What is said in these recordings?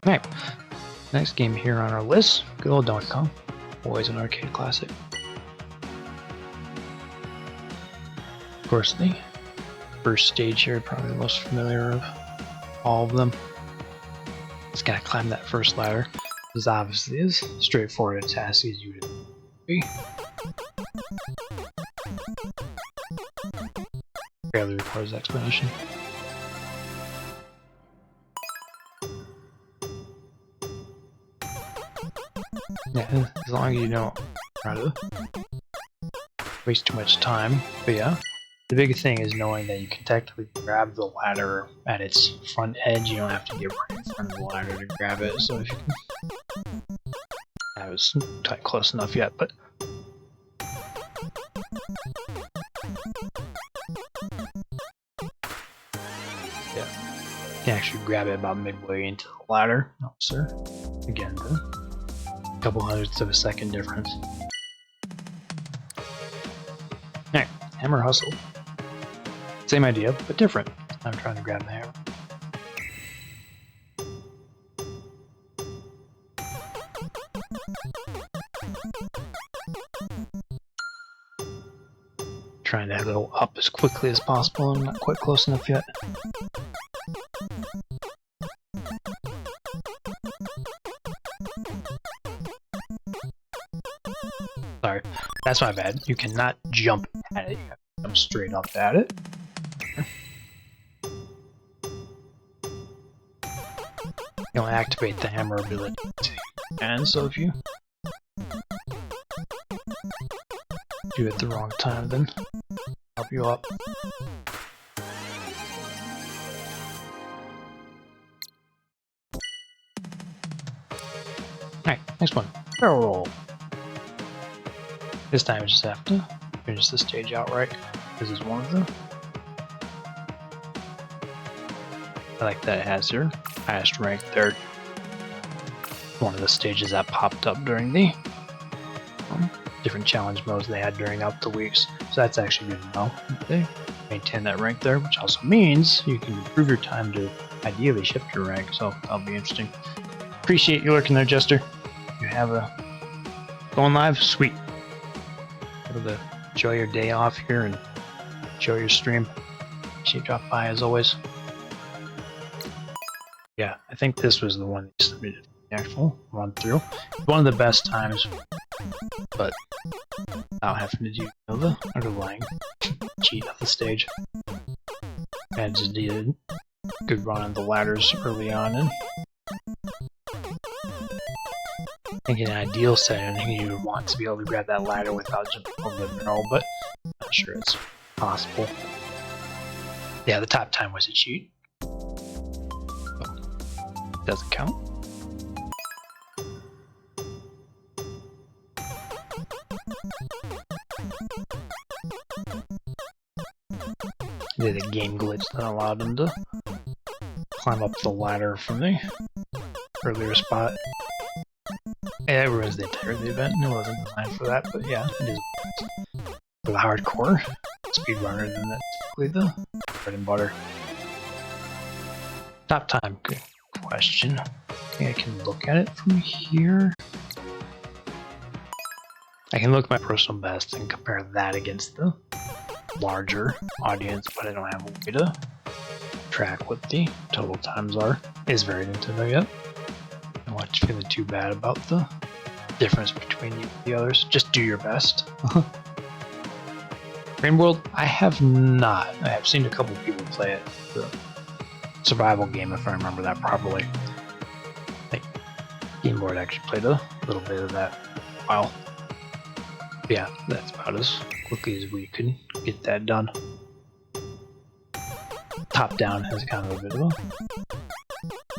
Alright, next game here on our list, good old Donkey Kong. Always an arcade classic. Of course, the first stage here, probably the most familiar of all of them. Just gotta climb that first ladder. This obviously is straightforward a task as you would be. Barely requires explanation. Yeah, as long as you don't try to waste too much time. But yeah, the big thing is knowing that you can technically grab the ladder at its front edge. You don't have to get right in front of the ladder to grab it. So if you can, I was not close enough yet, but yeah, you can actually grab it about midway into the ladder. No, sir. Again, a couple hundredths of a second difference. Alright, hammer hustle. Same idea, but different. I'm trying to grab the hammer. Trying to go up as quickly as possible. I'm not quite close enough yet. Sorry, that's my bad. You cannot jump at it. You have to jump straight up at it. You don't activate the hammer ability, and so if you do it the wrong time, then help you up. Alright, next one. Barrel roll. This time I just have to finish the stage outright. This is one of them. I like that it has your highest rank there. One of the stages that popped up during the different challenge modes they had during up the weeks. So that's actually good to know. They maintain that rank there, which also means you can improve your time to ideally shift your rank. So that'll be interesting. Appreciate you lurking there, Jester. You have a going live? Sweet. Able to enjoy your day off here and enjoy your stream. Appreciate you drop by as always. Yeah, I think this was the one that you submitted the actual run through. One of the best times, but without having to do the underlying cheat of the stage. I just did a good run on the ladders early on, and I think in an ideal setting you would want to be able to grab that ladder without jumping over the barrel, but I'm not sure it's possible. Yeah, the top time was a cheat. Doesn't count. Did a game glitch that allowed him to climb up the ladder from the earlier spot. Yeah, it ruins the entire event. It wasn't designed for that, but yeah, it is for the hardcore speedrunner. Then that's typically the bread and butter. Top time. Good question. I think I can look at it from here. I can look at my personal best and compare that against the larger audience, but I don't have a way to track what the total times are. It is very Nintendo yet. I'm not feeling too bad about the difference between you and the others. Just do your best. Rain World, I have not. I have seen a couple people play it. The survival game, if I remember that properly. Like, Game Board actually played a little bit of that while. But yeah, that's about as quickly as we could get that done. Top down has kind of a bit of a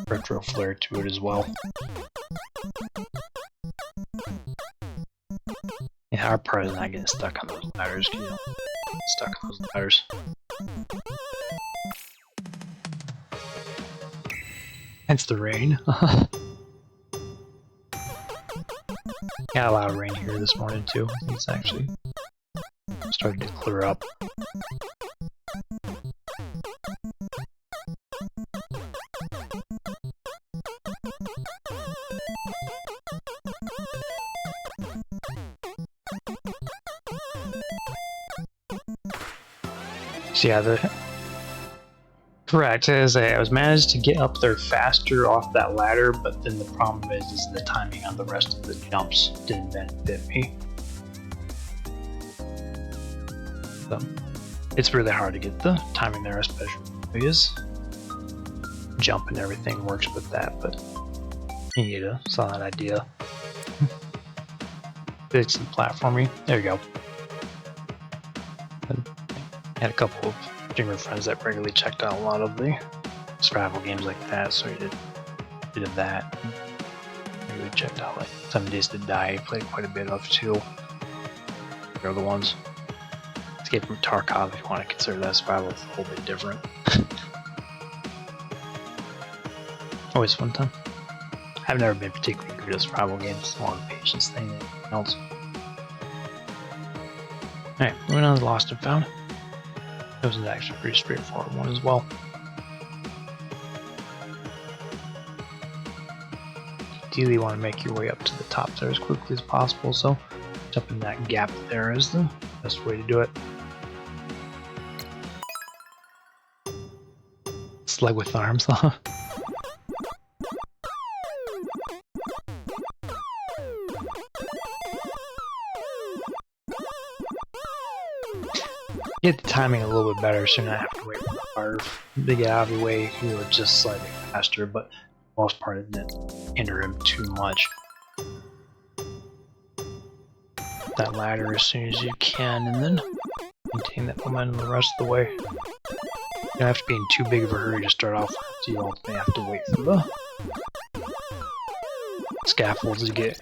retro flair to it as well. Yeah, our part is not getting stuck on those ladders, you know, stuck on those ladders. Hence the rain. Got a lot of rain here this morning too. I think it's actually starting to clear up. So yeah, correct. As I was managed to get up there faster off that ladder, but then the problem is the timing on the rest of the jumps didn't benefit me. So it's really hard to get the timing there, especially because jump and everything works with that, but you need a solid idea. Did some platforming. There you go. And I had a couple of streamer friends that regularly checked out a lot of the survival games like that, so he did a bit of that. Regularly checked out like 7 Days to Die, played quite a bit of too. They're the ones. Escape from Tarkov, if you want to consider that survival, it's a whole bit different. Always a fun time. I've never been particularly good at survival games, it's more of a patience thing than anything else. Alright, moving on to Lost and Found. That was actually a pretty straightforward one as well. Ideally, you want to make your way up to the top there as quickly as possible, so jump in that gap there is the best way to do it. Slug with arms, huh? Get the timing a little bit better so you don't have to wait for the fire to get out of the way. You know, just slightly faster, but for the most part it didn't hinder him too much. That ladder as soon as you can, and then maintain that momentum the rest of the way. You don't have to be in too big of a hurry to start off, so you ultimately have to wait for the scaffolds to get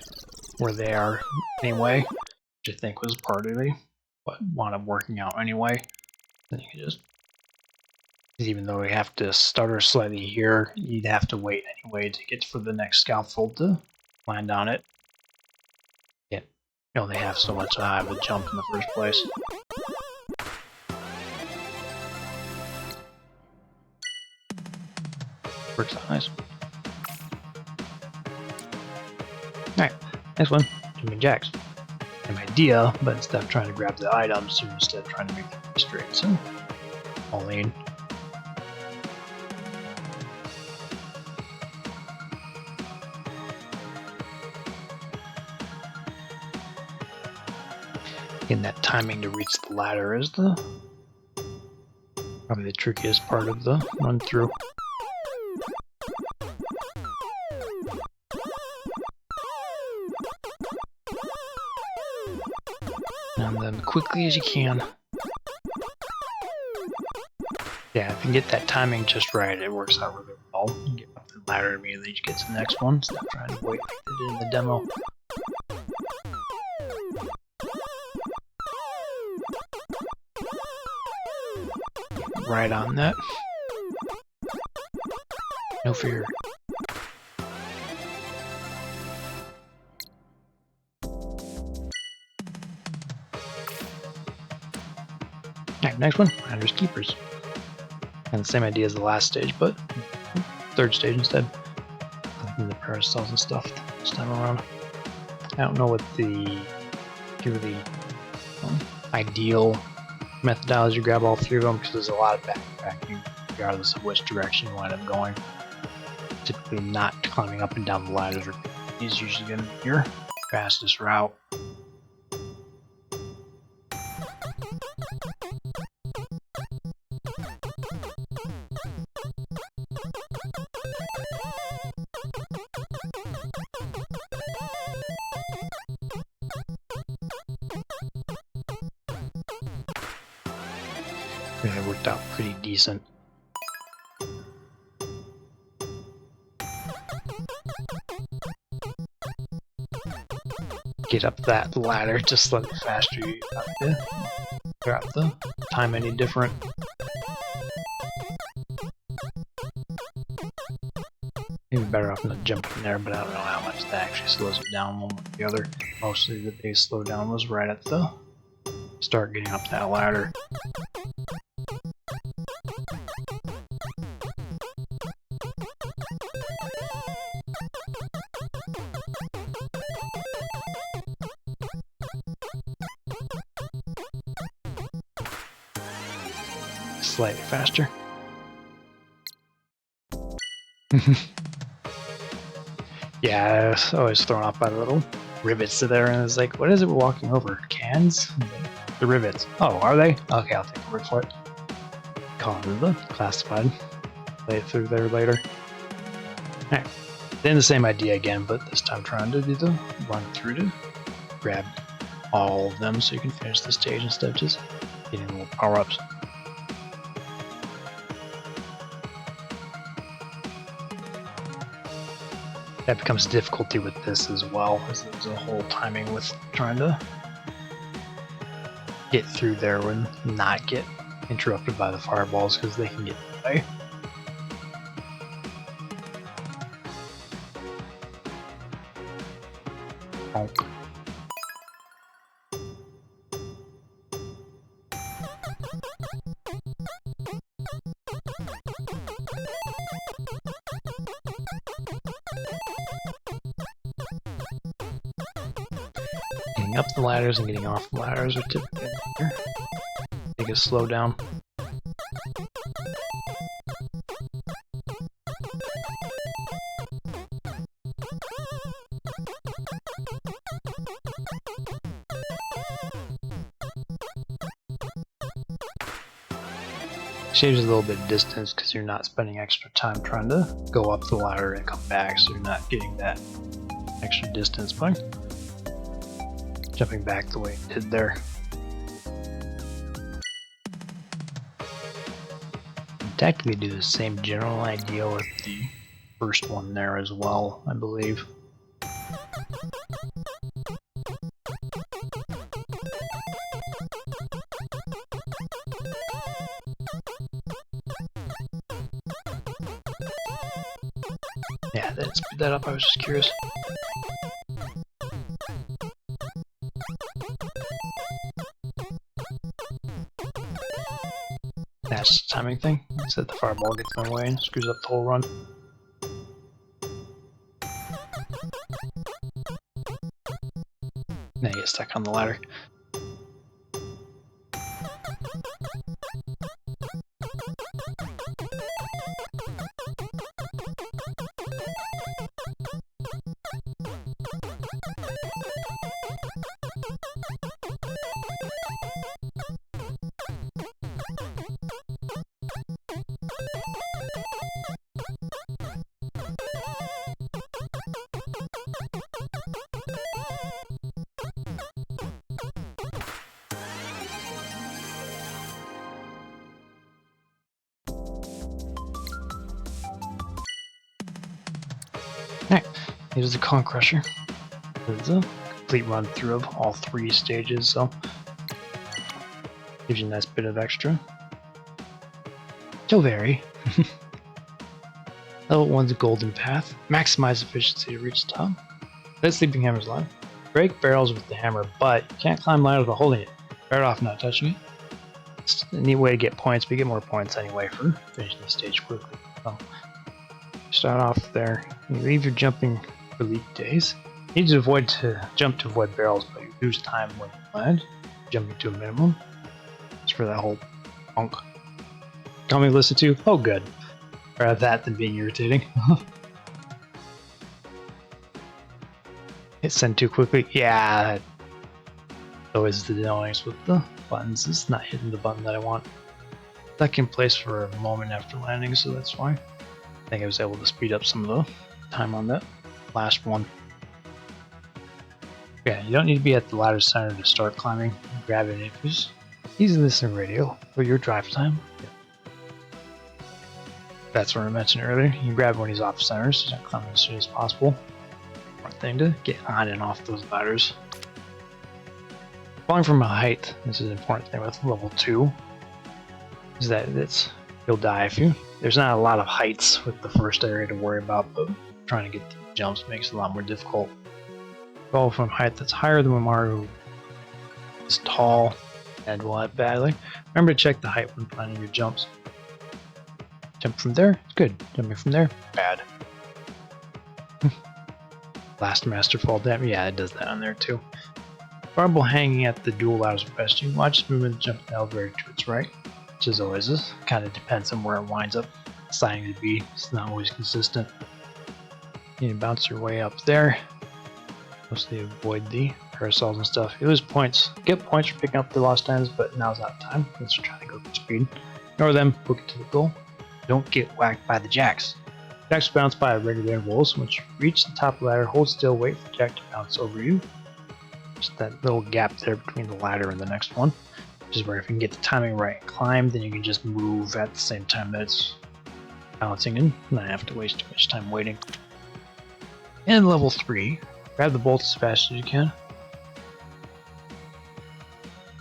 where they are anyway, which I think was part of the what wound up working out anyway. Then you can just, even though we have to stutter slightly here, you'd have to wait anyway to get for the next scaffold to land on it. Yeah, you only have so much high of a jump in the first place. Works out nice. Alright, next one, jumping jacks. Same idea, but instead of trying to grab the items, you're instead trying to make them straight. So, all in. Getting that timing to reach the ladder is probably the trickiest part of the run through. And then quickly as you can. Yeah, if you can get that timing just right, it works out really well. You get up the ladder immediately to get to the next one, instead of trying to wait like they did in the demo. Right on that. No fear. Alright, next one, Finders Keepers. And the same idea as the last stage, but third stage instead. Collecting the parasols and stuff this time around. I don't know what the purely ideal methodology to grab all three of them, because there's a lot of backtracking regardless of which direction you wind up going. Typically not climbing up and down the ladders is usually going to be your fastest route. It worked out pretty decent. Get up that ladder just slightly faster. You have to grab the time any different. Maybe better off not jumping there, but I don't know how much that actually slows it down one way or the other. Mostly the base slowdown was right at the start getting up that ladder. slightly faster. Yeah, I was always thrown off by the little rivets there, and it's like, what is it we're walking over? Cans? The rivets. Oh, are they? Okay, I'll take a word for it. Call it the classified. Play it through there later. Alright. Then the same idea again, but this time trying to do the run through to grab all of them so you can finish the stage instead of just getting little power-ups. That becomes difficulty with this as well, as there's a whole timing with trying to get through there and not get interrupted by the fireballs because they can get in the way. Oh. Getting up the ladders and getting off the ladders are typically the biggest slowdown. Saves a little bit of distance because you're not spending extra time trying to go up the ladder and come back, so you're not getting that extra distance by jumping back the way it did there. Technically do the same general idea with the first one there as well, I believe. Yeah, that speed that up, I was just curious. That's the timing thing. It said the fireball gets in the way and screws up the whole run. Now you get stuck on the ladder. Alright, here's the Con Crusher. There's a complete run through of all 3 stages, so gives you a nice bit of extra. Still vary. Level 1's a golden path. Maximize efficiency to reach the top. Let sleeping hammers line. Break barrels with the hammer, but you can't climb ladders while holding it. Better off not touching it. It's a neat way to get points, but you get more points anyway for finishing the stage quickly. So, start off there. You leave your jumping for leap days. You need to jump to avoid barrels, but you lose time when you land, jumping to a minimum. Just for that whole punk. Tell me to listen to? Oh, good. Rather that than being irritating. Hit send too quickly. Yeah, that always the annoyance with the buttons. It's not hitting the button that I want. Stuck in place for a moment after landing, so that's why. I think I was able to speed up some of the time on that last one. Yeah, you don't need to be at the ladder center to start climbing. Grab it if you use the listening radio for your drive time. Yep. That's what I mentioned earlier. You can grab when he's off center, so start climbing as soon as possible. One thing to get on and off those ladders. Falling from a height, this is an important thing with level 2, is that you'll die if you. There's not a lot of heights with the first area to worry about, but trying to get the jumps makes it a lot more difficult. Fall from height that's higher than when Mario is tall and will have badly. Remember to check the height when planning your jumps. Jump from there, good. Jumping from there, bad. Last master fall damage, yeah, it does that on there too. Fireball hanging at the dual ladders of best. You watch this movement jump the elevator to its right. which is always kind of depends on where it winds up deciding to be. It's not always consistent. You can bounce your way up there. Mostly avoid the parasols and stuff. You lose points. Get points for picking up the lost ends, but now's not the time. Let's try to go for speed. Ignore them, book it to the goal. Don't get whacked by the jacks. Jacks bounce by at regular intervals. Once you reach the top of the ladder, hold still, wait for the jack to bounce over you. Just that little gap there between the ladder and the next one. Which is where if you can get the timing right and climb, then you can just move at the same time that it's balancing and not have to waste too much time waiting. And level 3. Grab the bolts as fast as you can.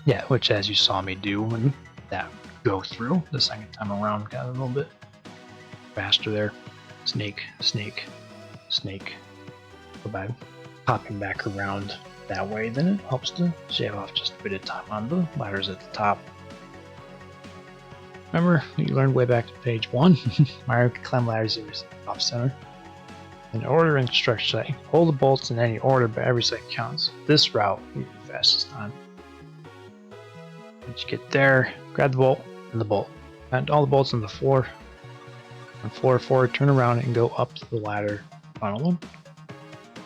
Yeah, which as you saw me do when that go through the second time around, got a little bit faster there. Snake, snake, snake. Go by popping back around that way, then it helps to shave off just a bit of time on the ladders at the top. Remember, you learned way back to page 1. Mario can climb ladders off center. In order and construction setting, hold the bolts in any order, but every second counts. This route will be the fastest time. Once you get there, grab the bolt and the bolt. And all the bolts on the floor. On floor 4, turn around and go up to the ladder. Final one.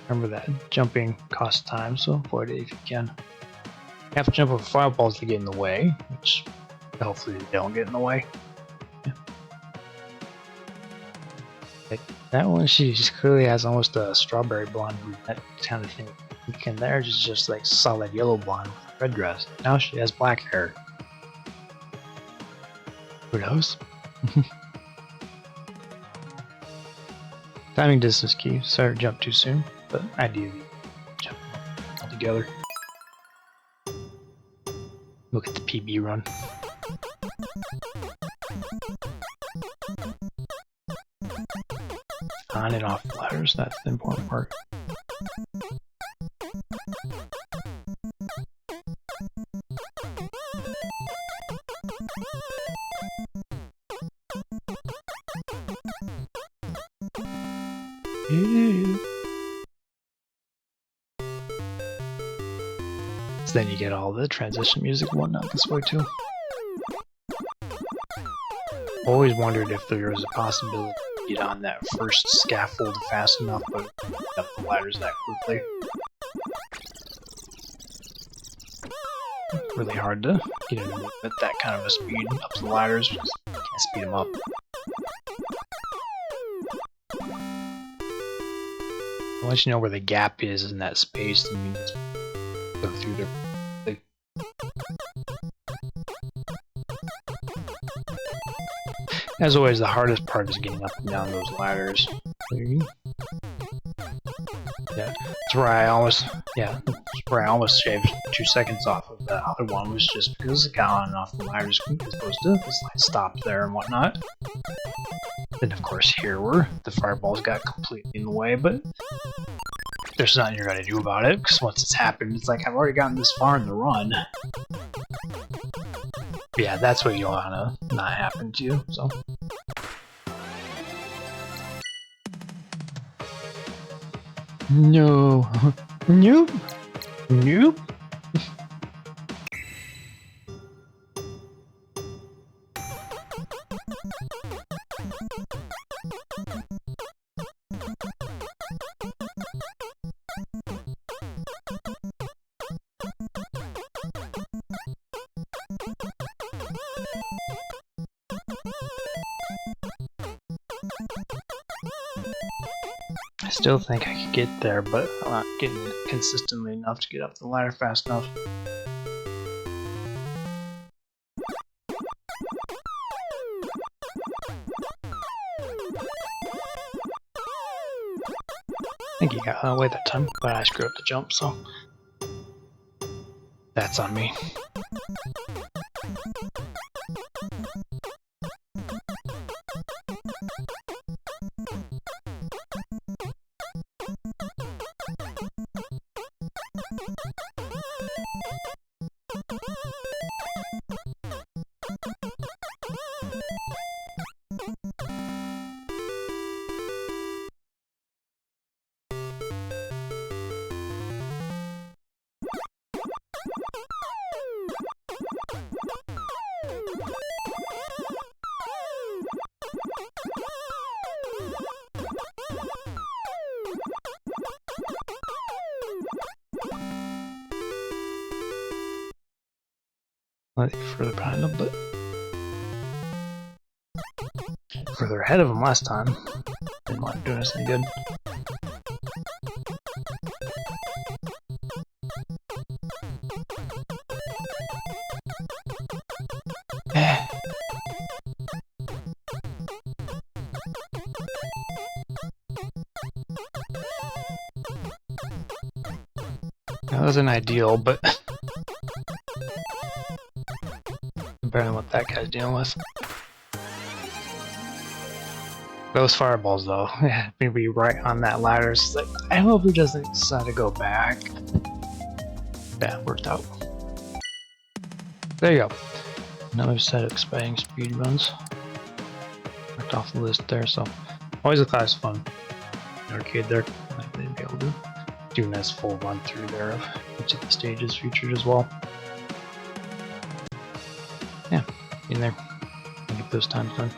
Remember that jumping costs time, so avoid it if you can. You have to jump over fireballs to get in the way, which hopefully they don't get in the way. Yeah. That one, she just clearly has almost a strawberry blonde brunette kind of thing. And there's is just like solid yellow blonde with a red dress. Now she has black hair. Who knows? Timing distance key. Sorry to jump too soon, but ideally jump all together. Look at the PB run. On and off ladders, that's the important part. So then you get all the transition music and whatnot this way too. Always wondered if there was a possibility to get on that first scaffold fast enough, but up the ladders that quickly. Really hard to get in at that kind of a speed up the ladders, because you can't speed them up. Once you know where the gap is in that space, then you just go through there. As always, the hardest part is getting up and down those ladders. Yeah, that's where I almost shaved 2 seconds off of the other one, was just because it got on and off the ladders as opposed to just like stop there and whatnot. Then of course here where the fireballs got completely in the way, but there's nothing you're gonna do about it, because once it's happened, it's like I've already gotten this far in the run. But yeah, that's what you wanna not happen to you, so. No. Nope. Nope. I still think I could get there, but I'm not getting it consistently enough to get up the ladder fast enough. I think he got away that time, but I screwed up the jump, so that's on me. Slightly further behind him, but further ahead of him last time. Didn't want to do us any good. That wasn't ideal, but better than what that guy's dealing with. Those fireballs, though, yeah, maybe right on that ladder. It's like, I hope he doesn't decide to go back. Yeah, it worked out. There you go. Another set of exciting speed runs. Marked off the list there, so always a class fun. Arcade there, like they'd be able to do a nice full run through there of each of the stages featured as well. Yeah, in there. Get those times done.